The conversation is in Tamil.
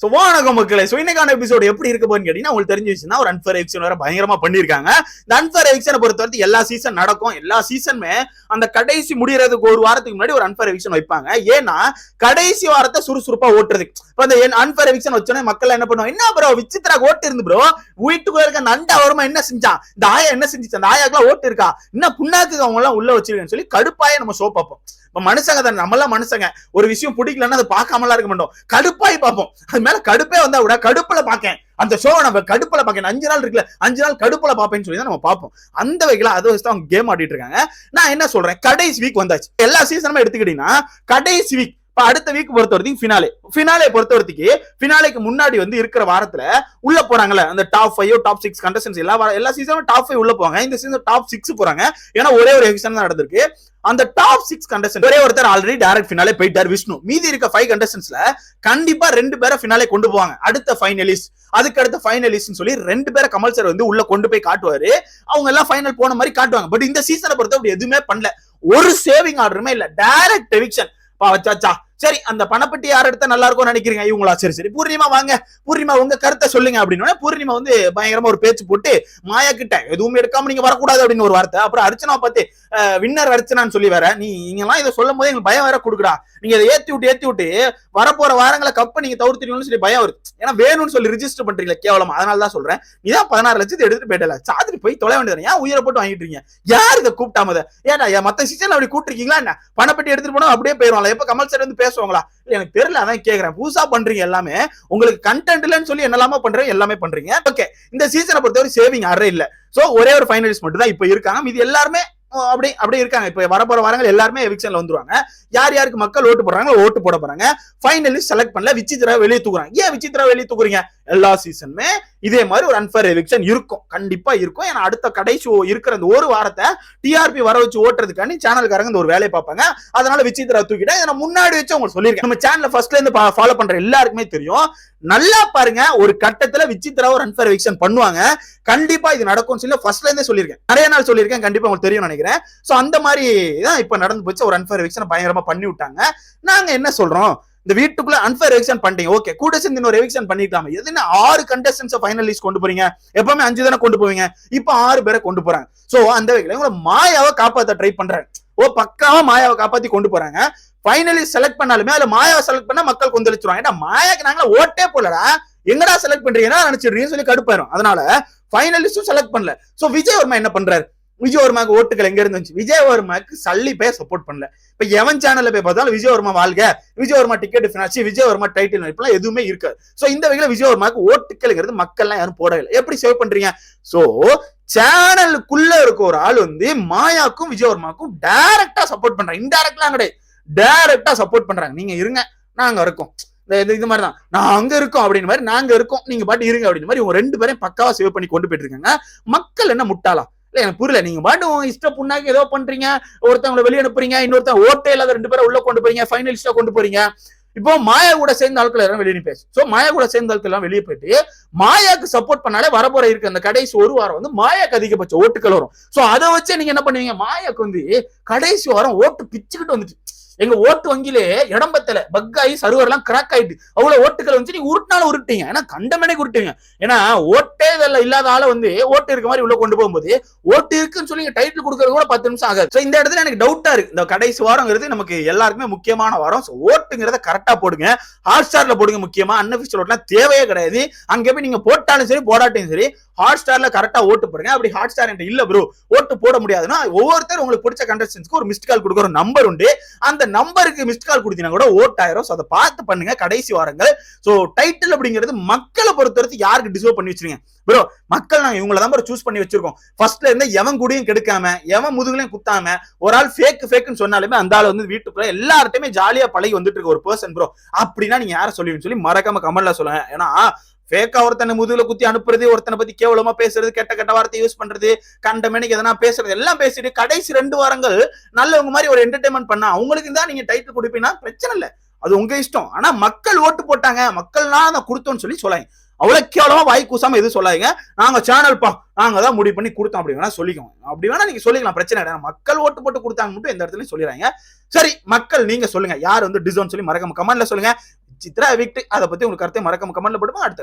சோ வணக்கம் மக்களே. சோ இன்னைக்கான எபிசோட் எப்படி இருக்க போறேன்னு கேட்டீங்கன்னா உங்களுக்கு தெரிஞ்ச விஷயம் தான். ஒரு அன்ஃபேர் எவிக்ஷன் வேற பயங்கரமா பண்ணிருக்காங்க. இந்த அன்ஃபேர் எவிக்ஷனை பொறுத்தவரைக்கும் எல்லா சீசன் நடக்கும். எல்லா சீசனுமே அந்த கடைசி முடியறதுக்கு ஒரு வாரத்துக்கு முன்னாடி ஒரு அன்ஃபேர் எவிக்ஷன் வைப்பாங்க. ஏன்னா கடைசி வாரத்தை சுறுசுறுப்பா ஓட்டுறது. இப்ப அந்த அன்ஃபேர் எவிக்ஷன் வச்சோன்னே மக்கள் என்ன பண்ணுவாங்க, என்ன ப்ரோ விசித்ரா ஓட்டு இருந்து ப்ரோ, வீட்டுக்குள்ள இருக்க அந்த அண்டா வருமா என்ன செஞ்சான், இந்த ஆயா என்ன செஞ்சுச்சு, அந்த ஆயாக்கெல்லாம் ஓட்டு இருக்கா, இன்னும் புண்ணாக்கு அவங்க எல்லாம் உள்ள வச்சிருக்கேன்னு சொல்லி கடுப்பாய நம்ம ஷோ பார்ப்போம். இப்ப மனுஷங்க தான், நம்மளாம் மனுஷங்க, ஒரு விஷயம் பிடிக்கலன்னா அதை பார்க்காமலாம் இருக்க மாட்டோம், கடுப்பாய் பார்ப்போம். அது மேல கடுப்பே வந்தா கூட கடுப்புல பாக்கேன் அந்த ஷோ, நம்ம கடுப்புல பாக்கேன், 5 நாள் இருக்குல்ல 5 நாள் கடுப்புல பாப்பேன்னு சொல்லி தான் நம்ம பார்ப்போம். அந்த வகையில அதை வச்சு அவங்க கேம் ஆடிட்டு இருக்காங்க. நான் என்ன சொல்றேன், கடைசி வீக் வந்தாச்சு. எல்லா சீசனுமே எடுத்துக்கிட்டீங்கன்னா கடைசி வீக், அடுத்த வீக் பொறுத்த வரைக்கும் ஃபினாலே பொறுத்த வரைக்கும் ஃபினாலேக்கு முன்னாடி வந்து இருக்கிற வாரத்துல உள்ள போறாங்கல்ல அந்த டாப் 5 டாப் 6 கண்டஸ்டன்ஸ் எல்லா சீசனும் டாப் 5 உள்ள போவாங்க. இந்த சீசன் டாப் 6 போறாங்க. ஏன்னா ஒரே ஒரு எவிக்ஷன் தான் நடந்திருக்கு. அந்த டாப் 6 கண்டஸ்டன்ட் ஒரே ஒருத்தர் ஆல்ரெடி டைரக்ட் ஃபினாலே போயிட்டார், விஷ்ணு. மீதி இருக்க 5 கண்டஸ்டன்ஸ்ல கண்டிப்பா 2 பேரை ஃபினாலே கொண்டு போவாங்க. அடுத்த ஃபைனலிஸ்ட், அதுக்கு அடுத்த ஃபைனலிஸ்ட் சொல்லி 2 பேரை கமல் சார் வந்து உள்ள கொண்டு போய் காட்டுவாரு. அவங்க எல்லாம் ஃபைனல் போன மாதிரி காட்டுவாங்க. பட் இந்த சீசனை பொறுத்த அப்படி எதுவுமே பண்ணல. ஒரு சேவிங் ஆர்டருமே இல்ல, டைரக்ட் எவிக்ஷன். வச்சாச்சா சரி, அந்த பணப்பட்டி யார் எடுத்தா நல்லா இருக்கும் நினைக்கிறீங்க, இவங்களா? சரி சரி பூர்ணிமா வாங்க, பூர்ணிமா உங்க கருத்தை சொல்லுங்க அப்படின்னு பூர்ணிமா வந்து பயங்கரமா ஒரு பேச்சு போட்டு மாயா கிட்ட எதுவுமே எடுக்காம நீங்க வரக்கூடாது அப்படின்னு ஒரு வார்த்தை. அப்புறம் அர்ச்சனா பார்த்து வின்னர் அர்ச்சனான்னு சொல்லி வேற, நீங்க எல்லாம் இதை சொல்லும் போது எங்களுக்கு பயம் வேற கொடுக்குறா, நீங்க இதை ஏத்தி விட்டு வரப்போற வாரங்களை கப்ப நீங்க தவிர்த்துறீங்கன்னு சொல்லி பயம் வருது. ஏன்னா வேணும்னு சொல்லி ரிஜிஸ்டர் பண்றீங்களா கேவலமா, அதனால தான் சொல்றேன். நீதான் 16 லட்சத்தை எடுத்துட்டு போயிட்டல, சாத்திரி போய் தொலை வேண்டியது, ஏன் உயிரை போட்டு வாங்கிட்டு இருக்கீங்க? யார் இதை கூப்பிட்டாமத? ஏன்னா மத்த சீசன் அப்படி கூப்பிட்டுருக்கீங்களா என்ன? பணப்பட்டி எடுத்துட்டு போனா அப்படியே போயிருவாங்களா? எப்ப கமல் சார் வந்து பேசுவாங்களா? எனக்கு தெரியல, அதான் கேக்குறேன். புதுசா பண்றீங்க எல்லாமே, உங்களுக்கு கண்டென்ட் இல்லன்னு சொல்லி என்னெல்லாமோ பண்றீங்க, எல்லாமே பண்றீங்க. ஓகே, இந்த சீசனை பொறுத்தவரை சேவிங் அரே இல்ல. சோ ஒரே ஒரு ஃபைனலிஸ்ட் மட்டும் தான் இப்ப இருக்காங்க. இது எல்லாருமே அப்படி இருக்காங்க. இப்ப வரப்போற வாரங்கள் எல்லாருமே எவிக்ஷன்ல வந்துருவாங்க. யார் யாருக்கு மக்கள் ஓட்டு போடுறாங்க, ஓட்டு போட போறாங்க. ஃபைனலிஸ்ட் செலக்ட் பண்ணல, விசித்ரா வெளியே தூக்குறாங்க. ஏன் விசித்ரா வெளியே தூக்குறீங்க? எல்லா சீசனுமே இதே மாதிரி ஒரு அன்ஃபேர் எவிக்ஷன் இருக்கும், கண்டிப்பா இருக்கும். ஏன்னா அடுத்த கடைசி இருக்கிற அந்த ஒரு வாரத்தை டிஆர்பி வர வச்சு ஓட்டுறதுக்காண்டி சேனல்காரங்க இந்த ஒரு வேலையை பார்ப்பாங்க. அதனால விசித்ரா தூக்கிட்டா இதை நான் முன்னாடி வச்சு உங்களுக்கு சொல்லியிருக்கேன். நம்ம சேனல்ல ஃபர்ஸ்ட்ல இருந்து ஃபாலோ பண்ற எல்லாருக்குமே தெரியும். நல்லா பாருங்க, ஒரு கட்டத்துல விசித்ரா ஒரு அன்ஃபேர் எவிக்ஷன் பண்ணுவாங்க. கண்டிப்பா இது நடக்கும்னு சொல்லி ஃபர்ஸ்ட்ல இருந்தே சொல்லியிருக்கேன், நிறைய நாள் சொல்லியிருக்கேன். கண்டிப்பா உங்களுக்கு தெரியும் நினைக்கிறேன். சோ அந்த மாதிரி தான் இப்ப நடந்து போச்சு. ஒரு அன்ஃபேர் எவிக்ஷன் பயங்கரமா பண்ணி விட்டாங்க. நாங்க என்ன சொல்றோம், இந்த வீட்டுக்குள்ள அன்ஃபேர் எவிக்ஷன் பண்ணிட்டீங்க, ஓகே, கூட சேர்ந்து இன்னொரு எவிக்ஷன் பண்ணிக்கலாம். எதுனா 6 கண்டஸ்டன்ஸ் ஃபைனலிஸ்ட் கொண்டு போறீங்க, எப்பவுமே 5 தானே கொண்டு போவீங்க, இப்ப 6 பேரை கொண்டு போறாங்க. சோ அந்த வகையில இவங்க மாயாவை காப்பாத்த ட்ரை பண்றாங்க. பக்காவா மாயாவை காப்பாத்தி கொண்டு போறாங்க. ஃபைனலிஸ்ட் செலக்ட் பண்ணாலுமே அதுல மாயாவை செலக்ட் பண்ணா மக்கள் கொந்தளிச்சுருவாங்க. ஏன்னா மாயாக்கு நாங்கள ஓட்டே போலடா, எங்கடா செலக்ட் பண்றீங்கன்னா நினைச்சிடுறீங்கன்னு சொல்லி கடுப்பாயிரும். அதனால ஃபைனலிஸ்டும் செலக்ட் பண்ணல. சோ விஜய் வர்மா என்ன பண்றாரு, விஜய் வர்மாக்கு ஓட்டுகள் எங்க இருந்து? விஜய் வர்மாக்கு சல்லி பேர் சப்போர்ட் பண்ணல. இப்ப எவன் சேனல்ல போய் பார்த்தாலும் விஜய் வர்மா வாழ்க, விஜய் வர்மா டிக்கெட் ஃபினான்சி, விஜய் வர்மா டைட்டில் இப்பெல்லாம் எதுவுமே இருக்காது. சோ இந்த வகையில விஜய் வர்மாக்கு ஓட்டுகள்ங்கிறது மக்கள் எல்லாம் யாரும் போடவே இல்லை. எப்படி சேவ் பண்றீங்க? சோ சேனலுக்குள்ள இருக்க ஒரு ஆள் வந்து மாயாக்கும் விஜய் வர்மாக்கும் டைரக்டா சப்போர்ட் பண்றாங்க, இன்டைரக்ட்லாம் கிடையாது, டைரக்டா சப்போர்ட் பண்றாங்க. நீங்க இருங்க, நாங்க இருக்கோம், இது மாதிரி தான், நான் அங்க இருக்கோம் அப்படின்னு மாதிரி, நாங்க இருக்கோம், நீங்க பாட்டு இருங்க அப்படின்னு மாதிரி இவங்க 2 பேரையும் பக்காவா சேவ் பண்ணி கொண்டு போயிட்டு இருக்காங்க. மக்கள் என்ன முட்டாளா? இல்ல எனக்கு புரியல. நீங்க பாட்டு இஷ்ட புண்ணாக்கு ஏதோ பண்றீங்க, ஒருத்தவங்களை வெளியே அனுப்புறீங்க, இன்னொருத்தன் ஓட்டே இல்லாத 2 பேரை உள்ள கொண்டு போறீங்க, ஃபைனலிஸ்டா கொண்டு போறீங்க. இப்போ மாயா கூட சேர்ந்த ஆட்கள் எல்லாம் வெளியே பேசு. சோ மாயா கூட சேர்ந்த ஆட்கள் எல்லாம் வெளியே போயிட்டு மாயாக்கு சப்போர்ட் பண்ணாலே வரப்போற இருக்கு அந்த கடைசி ஒரு வாரம் வந்து மாயாக்கு அதிகபட்ச ஓட்டுகள் வரும். சோ அதை வச்சு நீங்க என்ன பண்ணுவீங்க, மாயாக்கு வந்து கடைசி வாரம் ஓட்டு பிச்சுக்கிட்டு வந்துட்டு, எங்க ஓட்டு வங்கியிலே இடம் பத்தல, பக் ஆகி சர்வர் எல்லாம் கிராக் ஆயிட்டு அவ்வளவு ஓட்டுகள் வந்து நீங்க உருட்டினாலும் உருட்டீங்க. ஏன்னா கண்டமனே உருட்டுவீங்க. ஏன்னா ஓட்டே இல்லாத ஆளை வந்து ஓட்டு இருக்க மாதிரி உள்ள கொண்டு போகும்போது ஓட்டு இருக்குன்னு சொல்லி டைட்டில் கொடுக்கறது கூட 10 நிமிஷம் ஆகாது. சோ இந்த இடத்துல எனக்கு டவுட்டா இருக்கு. இந்த கடைசி வாரங்கிறது நமக்கு எல்லாருக்குமே முக்கியமான வாரம். சோ ஓட்டுங்கிறத கரெக்டா போடுங்க, ஹாட் ஸ்டார்ல போடுங்க. முக்கியமா அன்அபிஷியல் ஓட்டுலாம் தேவையே கிடையாது. அங்க போய் நீங்க போட்டாலும் சரி போடாட்டையும் சரி ஹாட் ஸ்டார்ல கரெக்டா ஓட்டு போடுங்க. அப்படி ஹாட் ஸ்டார் என்கிட்ட இல்ல ப்ரோ ஓட்டு போட முடியாதுன்னா ஒவ்வொருத்தர் உங்களுக்கு பிடிச்ச கண்டஸ்டன்ஸ்க்கு ஒரு மிஸ்ட் கால் கொடுக்குற நம்பர் உண்டு. அந்த நம்பருக்கு மிஸ்ட் கால் கொடுத்தீங்கன்னா கூட ஓட் ஆயிரும். சோ அதை பார்த்து பண்ணுங்க கடைசி வாரங்கள். சோ டைட்டில் அப்படிங்கிறது மக்களை பொறுத்தவரைக்கும் யாருக்கு டிசர்வ் பண்ணி வச்சிருக்கீங்க ப்ரோ? மக்கள் நாங்க இவங்கள தான் சூஸ் பண்ணி வச்சிருக்கோம். ஃபர்ஸ்ட்ல இருந்து எவன் கூடயும் கெடுக்காம, எவன் முதுகுலையும் குத்தாம, ஒரு ஆள் ஃபேக்குன்னு சொன்னாலுமே அந்த ஆள் வந்து வீட்டுக்குள்ள எல்லார்ட்டையுமே ஜாலியா பழகி வந்துட்டு இருக்க ஒரு பர்சன் ப்ரோ. அப்படின்னா நீங்க யாரை சொல்லுவீங்கன்னு சொல்லி மறக்காம கமெண்ட்ல சொல்லுங்க. ஏன்னா ஃபேக்கா ஒருத்தனை முதுகுல குத்தி அனுப்புறது, ஒருத்தனை பத்தி கேவலமா பேசுறது, கெட்ட வார்த்தை யூஸ் பண்றது, கண்டமேனிக்கு எதனா பேசுறது எல்லாம் பேசிட்டு கடைசி 2 வாரங்கள் நல்லவங்க மாதிரி ஒரு என்டர்டைன்மெண்ட் பண்ணா அவங்களுக்கு தான் நீங்க டைட்டில் கொடுப்பீங்கன்னா பிரச்சனை இல்லை, அது உங்க இஷ்டம். ஆனா மக்கள் ஓட்டு போட்டாங்க, மக்கள்லாம் அதை கொடுத்தோம்னு சொல்லி சொல்லாங்க. அவ்வளவு கேவலமா வாய் கூசாம எதுவும் சொல்லாதீங்க. நாங்க சேனல் நாங்க தான் முடிவு பண்ணி கொடுத்தோம் அப்படி வேணா சொல்லிக்கோங்க. அப்படி வேணா நீங்க சொல்லிக்கலாம், பிரச்சனை கிடையாது. மக்கள் ஓட்டு போட்டு கொடுத்தாங்க மட்டும் எந்த இடத்துலயும் சொல்லிடுறாங்க. சரி மக்கள் நீங்க சொல்லுங்க, யார் வந்து டிசர்வ் சொல்லி மறக்காம கமெண்ட்ல சொல்லுங்க. சித்ரா எவிக்ட், அதை பத்தி உங்களுக்கு கருத்தை மறக்காம கமெண்ட்ல போடுங்க. அடுத்து